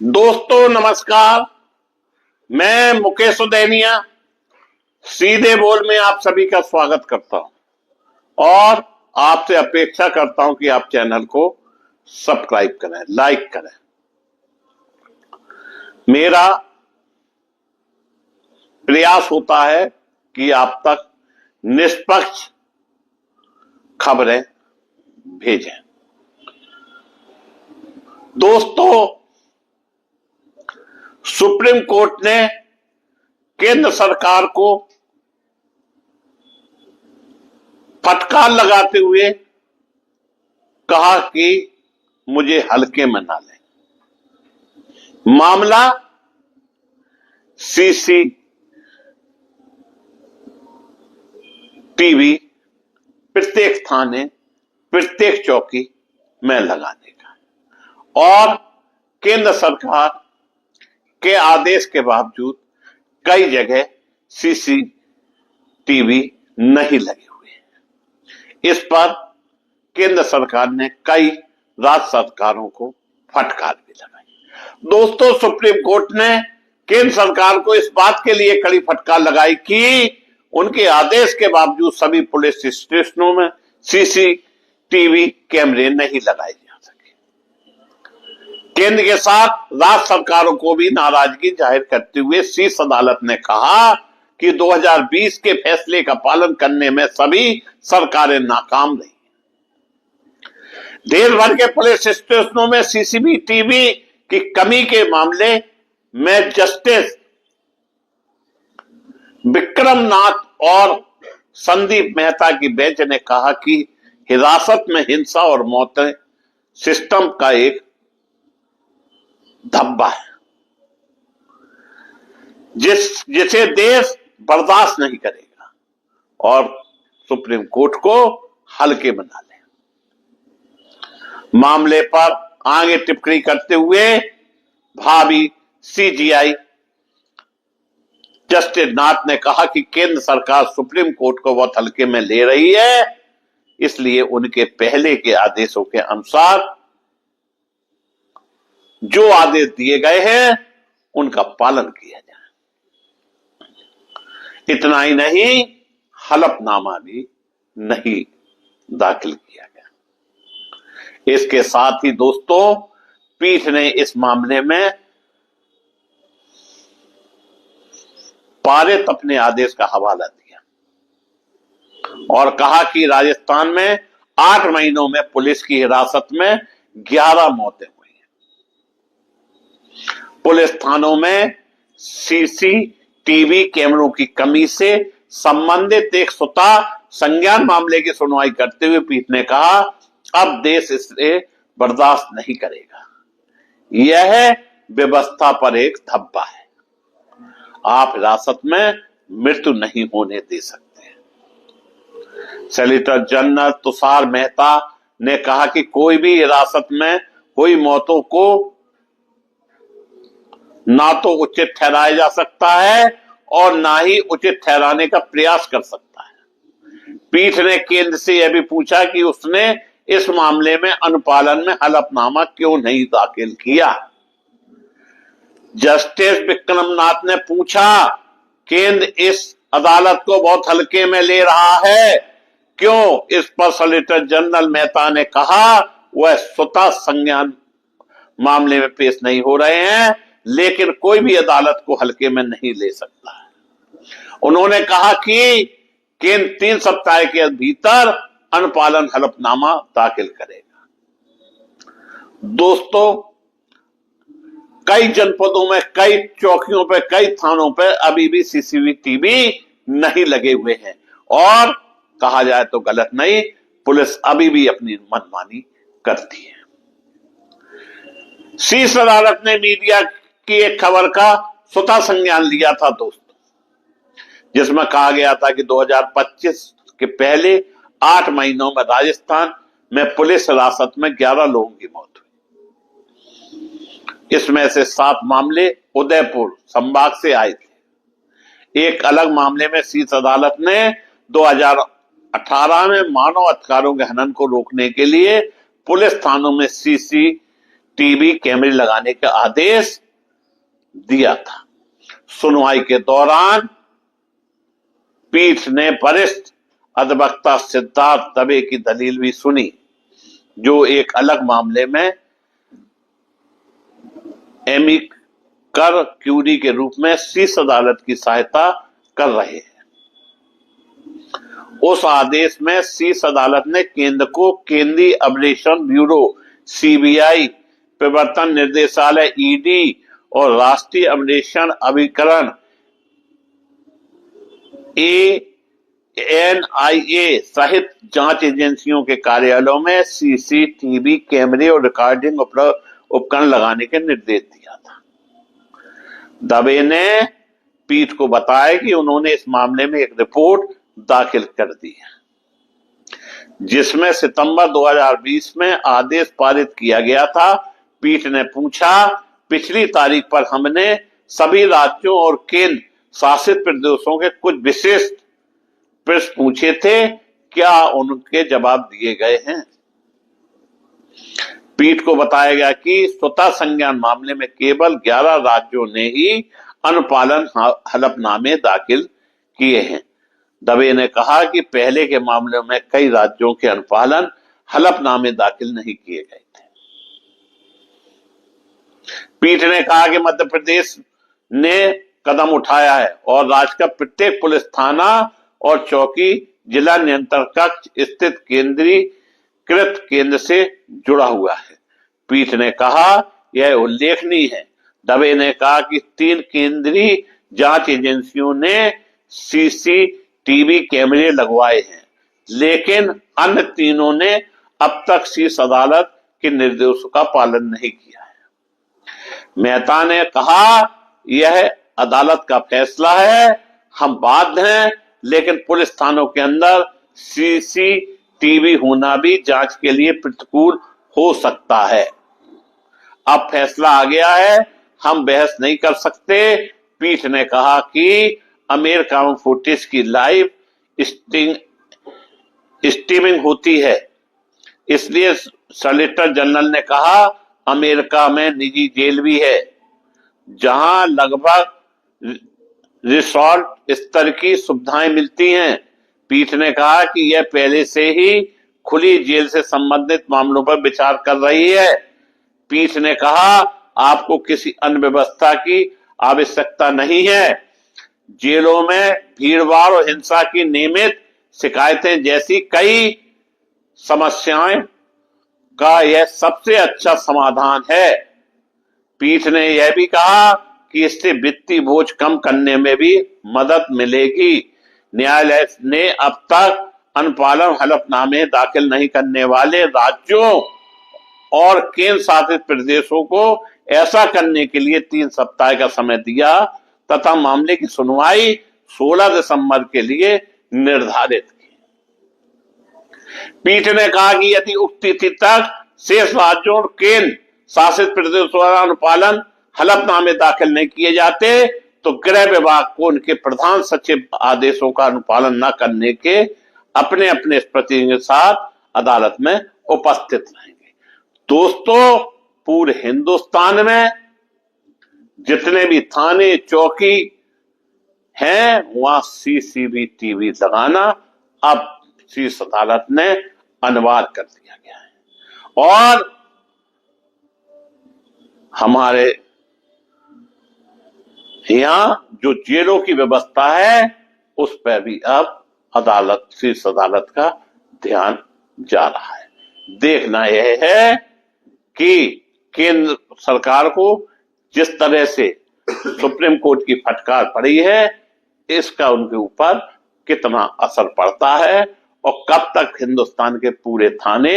दोस्तों नमस्कार। मैं मुकेश उदैनिया सीधे बोल में आप सभी का स्वागत करता हूं और आपसे अपेक्षा करता हूं कि आप चैनल को सब्सक्राइब करें, लाइक करें। मेरा प्रयास होता है कि आप तक निष्पक्ष खबरें भेजें। दोस्तों, सुप्रीम कोर्ट ने केंद्र सरकार को फटकार लगाते हुए कहा कि मुझे हल्के में ना लें। मामला सीसीटीवी प्रत्येक थाने, प्रत्येक चौकी में लगाने का और केंद्र सरकार के आदेश के बावजूद कई जगह सीसीटीवी नहीं लगे हुए हैं। इस पर केंद्र सरकार ने कई राज्य सरकारों को फटकार भी लगाई। दोस्तों, सुप्रीम कोर्ट ने केंद्र सरकार को इस बात के लिए कड़ी फटकार लगाई कि उनके आदेश के बावजूद सभी पुलिस स्टेशनों में सीसीटीवी कैमरे नहीं लगाए जा सके। केंद्र के साथ राज्य सरकारों को भी नाराजगी जाहिर करते हुए शीर्ष अदालत ने कहा कि 2020 के फैसले का पालन करने में सभी सरकारें नाकाम रही। देश भर के पुलिस स्टेशनों में सीसीटीवी की कमी के मामले में जस्टिस विक्रमनाथ और संदीप मेहता की बेंच ने कहा कि हिरासत में हिंसा और मौतें सिस्टम का एक धब्बा है जिसे देश बर्दाश्त नहीं करेगा और सुप्रीम कोर्ट को हल्के में ना ले। मामले पर आगे टिप्पणी करते हुए भावी सीजीआई जस्टिस नाथ ने कहा कि केंद्र सरकार सुप्रीम कोर्ट को बहुत हल्के में ले रही है, इसलिए उनके पहले के आदेशों के अनुसार जो आदेश दिए गए हैं उनका पालन किया जाए। इतना ही नहीं, हलफनामा भी नहीं दाखिल किया गया। इसके साथ ही दोस्तों, पीठ ने इस मामले में पारित अपने आदेश का हवाला दिया और कहा कि राजस्थान में 8 महीनों में पुलिस की हिरासत में 11 मौतें हुई हैं। पुलिस थानों में सीसीटीवी कैमरों की कमी से संबंधित एक स्वतः संज्ञान मामले की सुनवाई करते हुए पीठ ने कहा, अब देश इसे बर्दाश्त नहीं करेगा। यह व्यवस्था पर एक धब्बा है। आप हिरासत में मृत्यु नहीं होने दे सकते। सॉलिसिटर जनरल तुषार मेहता ने कहा कि कोई भी हिरासत में हुई मौतों को ना तो उचित ठहराया जा सकता है और ना ही उचित ठहराने का प्रयास कर सकता है। पीठ ने केंद्र से यह भी पूछा कि उसने इस मामले में अनुपालन में हलफनामा क्यों नहीं दाखिल किया। जस्टिस विक्रमनाथ ने पूछा, केंद्र इस अदालत को बहुत हल्के में ले रहा है, क्यों? इस पर सॉलिसिटर जनरल मेहता ने कहा, वह स्वतः संज्ञान मामले में पेश नहीं हो रहे हैं, लेकिन कोई भी अदालत को हल्के में नहीं ले सकता है। उन्होंने कहा कि केंद्र 3 सप्ताह के भीतर अनुपालन हलफनामा दाखिल करेगा। दोस्तों, कई जनपदों में, कई चौकियों पे, कई थानों पे अभी भी सीसीटीवी नहीं लगे हुए हैं और कहा जाए तो गलत नहीं, पुलिस अभी भी अपनी मनमानी करती है। शीर्ष अदालत ने मीडिया की एक खबर का स्वतः संज्ञान लिया था दोस्तों, जिसमें कहा गया था कि 2025 के पहले 8 महीनों में राजस्थान में पुलिस हिरासत में 11 लोगों की मौत हुई। इसमें से 7 मामले उदयपुर संभाग से आए थे। एक अलग मामले में शीर्ष अदालत ने 2018 में मानव अधिकारों के हनन को रोकने के लिए पुलिस थानों में सीसीटीवी टीवी कैमरे लगाने का आदेश दिया था। सुनवाई के दौरान पीठ ने वरिष्ठ अधिवक्ता सिद्धार्थ दवे की दलील भी सुनी, जो एक अलग मामले में एमिकर क्यूरी के रूप में शीर्ष अदालत की सहायता कर रहे हैं। उस आदेश में शीर्ष अदालत ने केंद्र को केंद्रीय अन्वेषण ब्यूरो सीबीआई, प्रवर्तन निर्देशालय ईडी और राष्ट्रीय अन्वेषण अभिकरण एनआईए सहित जांच एजेंसियों के कार्यालयों में सीसीटीवी कैमरे और रिकॉर्डिंग उपकरण लगाने के निर्देश दिया था। दवे ने पीठ को बताया कि उन्होंने इस मामले में एक रिपोर्ट दाखिल कर दी है, जिसमें सितंबर 2020 में आदेश पारित किया गया था। पीठ ने पूछा, पिछली तारीख पर हमने सभी राज्यों और केंद्र शासित प्रदेशों के कुछ विशिष्ट प्रश्न पूछे थे, क्या उनके जवाब दिए गए हैं? पीठ को बताया गया कि स्वतः संज्ञान मामले में केवल 11 राज्यों ने ही अनुपालन हलफनामे दाखिल किए हैं। दवे ने कहा कि पहले के मामलों में कई राज्यों के अनुपालन हलफनामे दाखिल नहीं किए गए थे। पीठ ने कहा कि मध्य प्रदेश ने कदम उठाया है और राज्य का प्रत्येक पुलिस थाना और चौकी जिला नियंत्रण कक्ष स्थित केंद्रीकृत केंद्र से जुड़ा हुआ है। पीठ ने कहा, यह उल्लेखनीय है। दवे ने कहा कि 3 केंद्रीय जांच एजेंसियों ने सीसीटीवी कैमरे लगवाए हैं, लेकिन अन्य तीनों ने अब तक शीर्ष अदालत के निर्देशों का पालन नहीं किया है। मेहता ने कहा, यह अदालत का फैसला है, हम बाध्य हैं, लेकिन पुलिस थानों के अंदर सीसीटीवी होना भी जांच के लिए प्रतिकूल हो सकता है। अब फैसला आ गया है, हम बहस नहीं कर सकते। पीठ ने कहा कि अमेरिका में फुटेज की लाइव स्ट्रीमिंग होती है, इसलिए सॉलिसिटर जनरल ने कहा, अमेरिका में निजी जेल भी है, जहां लगभग रिसोर्ट स्तर की सुविधाएं मिलती हैं। पीठ ने कहा कि यह पहले से ही खुली जेल से संबंधित मामलों पर विचार कर रही है। पीठ ने कहा, आपको किसी अन्य व्यवस्था की आवश्यकता नहीं है। जेलों में भीड़भाड़ और हिंसा की नियमित शिकायतें जैसी कई समस्याएं का यह सबसे अच्छा समाधान है। पीठ ने यह भी कहा कि इससे वित्तीय बोझ कम करने में भी मदद मिलेगी। न्यायालय ने अब तक अनुपालन हलफनामे दाखिल नहीं करने वाले राज्यों और केंद्र शासित प्रदेशों को ऐसा करने के लिए 3 सप्ताह का समय दिया तथा मामले की सुनवाई 16 दिसंबर के लिए निर्धारित की। पीठ ने कहा कि यदि उक्त तिथि तक शेष राज्यों और केंद्र शासित प्रदेशों द्वारा अनुपालन हलफनामे दाखिल नहीं किए जाते तो गृह विभाग को उनके प्रधान सचिव आदेशों का अनुपालन न करने के अपने अपने प्रतिनिधियों के साथ अदालत में उपस्थित रहेंगे। दोस्तों, पूरे हिंदुस्तान में जितने भी थाने चौकी हैं वहां सीसीटीवी लगाना अब शीर्ष अदालत ने अनिवार्य कर दिया गया है और हमारे यहां जो जेलों की व्यवस्था है उस पर भी अब अदालत, शीर्ष अदालत का ध्यान जा रहा है। देखना यह है कि केंद्र सरकार को जिस तरह से सुप्रीम कोर्ट की फटकार पड़ी है इसका उनके ऊपर कितना असर पड़ता है और कब तक हिंदुस्तान के पूरे थाने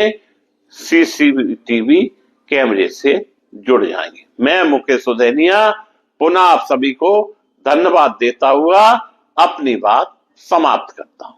सीसीटीवी कैमरे से जुड़ जाएंगे। मैं मुकेश सुदैनिया पुनः आप सभी को धन्यवाद देता हुआ अपनी बात समाप्त करता हूं।